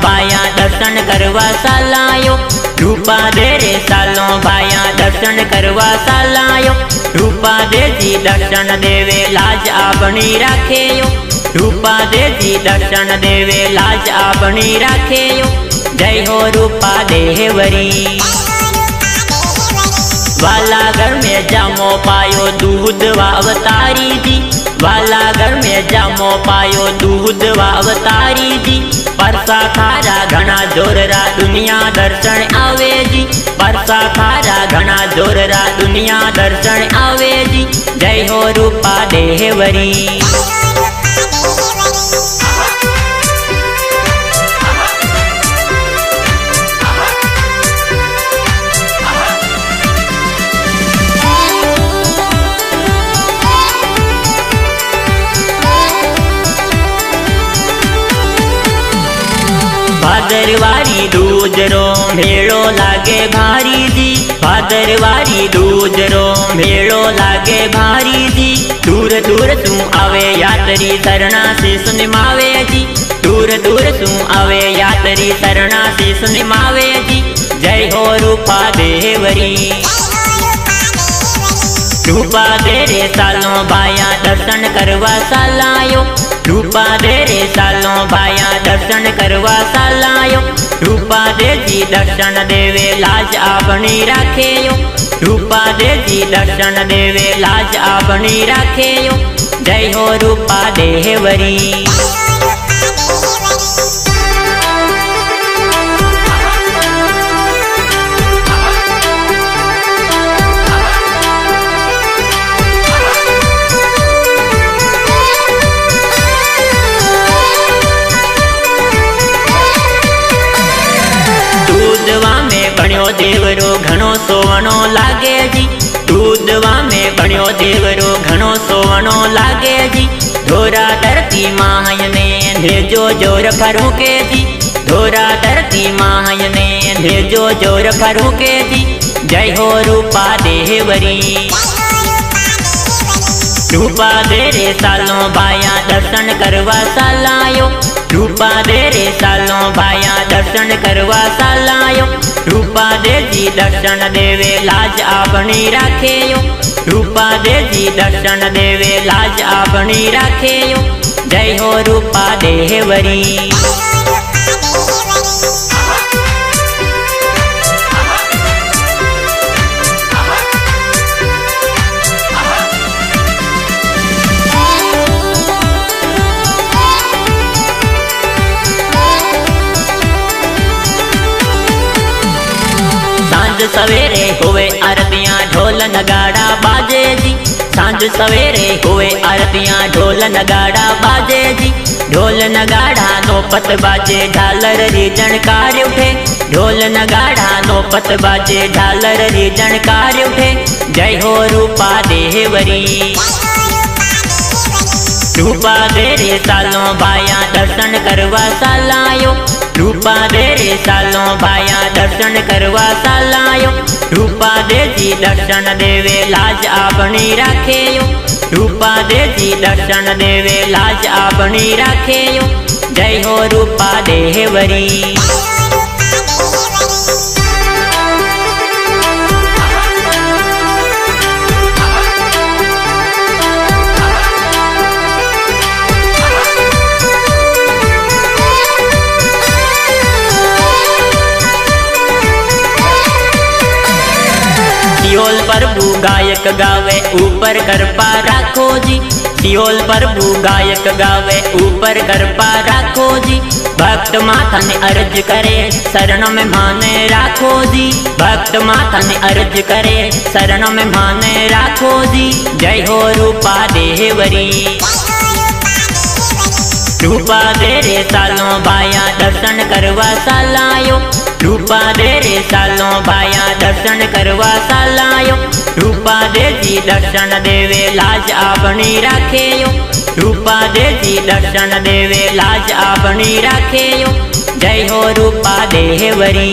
भाया दर्शन करवा सालायो। रूपा दे रे सालो भाया दर्शन करवा सालायो। रूपा दे जी दर्शन देवे लाज आपनी राखेयो। रूपा दे जी दर्शन देवे लाज आपनी राखेयो। जय हो रूपा देवरी। वाला घर में जामो पायो दूध वा अवतारी जी। वाला घर में जामो पायो दूध वा अवतारी जी। परसा खारा घना जोररा दुनिया दर्शन आवे जी। परसा खारा घना जोररा दुनिया दर्शन आवे जी। जय हो रूपा देवरी। भादरवारी दूजरो मेड़ो लागे भारी जी। भादरवारी दूजरो मेड़ो लागे भारी जी। दूर दूर तू आवे यात्री शरणा से सुनिमावे जी। दूर दूर तू आवे यात्री शरणा से सुनिमावे जी। जय हो रूपा देवरी। रूपा दे रे सालो भाया दर्शन करवा सालायो। रूपा दे रे सालो भाया दर्शन करवा सालायो। रूपा दे जी दर्शन देवे लाज आपनी राखेयो। रूपा दे जी दर्शन देवे लाज आपनी राखेयो। जय हो रूपा देवरी। दूधवा में बण्यो देवरो घणो सोवणो लागे जी। दूधवा में बण्यो देवरो घणो सोवणो लागे जी। धोरा धरती मायने भेजो जोर फरू के जी। धोरा धरती मायने भेजो जोर फरू के जी। जय हो रूपा देवरी। रूपा दे रे सालो भाया दर्शन करवा सालायो। रूपा दे रे सालो भाया दर्शन करवा सालायो। रूपा दे जी दर्शन देवे लाज आपनी राखेयो। रूपा दे जी दर्शन देवे लाज आपनी राखेयो। जय हो रूपा देवरी। सांझ सवेरे हुए आरतियां ढोल नगाड़ा बाजे जी। सांझ सवेरे हुए आरतियां ढोल नगाड़ा बाजे जी। ढोल नगाड़ा नौपत बाजे झालर री जनकार उठे। ढोल नगाड़ा नौपत बाजे झालर री जनकार उठे। जय हो रूपा देवरी। रूपा दे रे सालो भाया दर्शन करवा सालायो। रूपा दे रे सालो भाया दर्शन करवा सालायो। रूपा दे जी दर्शन देवे लाज आपनी राखेयो। रूपा दे जी दर्शन देवे लाज आपनी राखेयो। जय हो रूपा देवरी। सियोल प्रभु गायक गावे ऊपर कृपा राखो जी। सियोल प्रभु गायक गावे ऊपर कृपा राखो जी। भक्त माथा ने अर्ज करे शरण में माने राखो जी। भक्त माथा ने अर्ज करे शरण में माने राखो जी। जय हो रूपा देवरी। रूपा दे रे सालो भाया दर्शन करवा सालायो। रूपा दे रे सालो भाया दर्शन करवा सालायो। रूपा दे जी दर्शन देवे लाज आपनी राखेयो। रूपा दे जी दर्शन देवे लाज आपनी राखेयो। जय हो रूपा देवरी।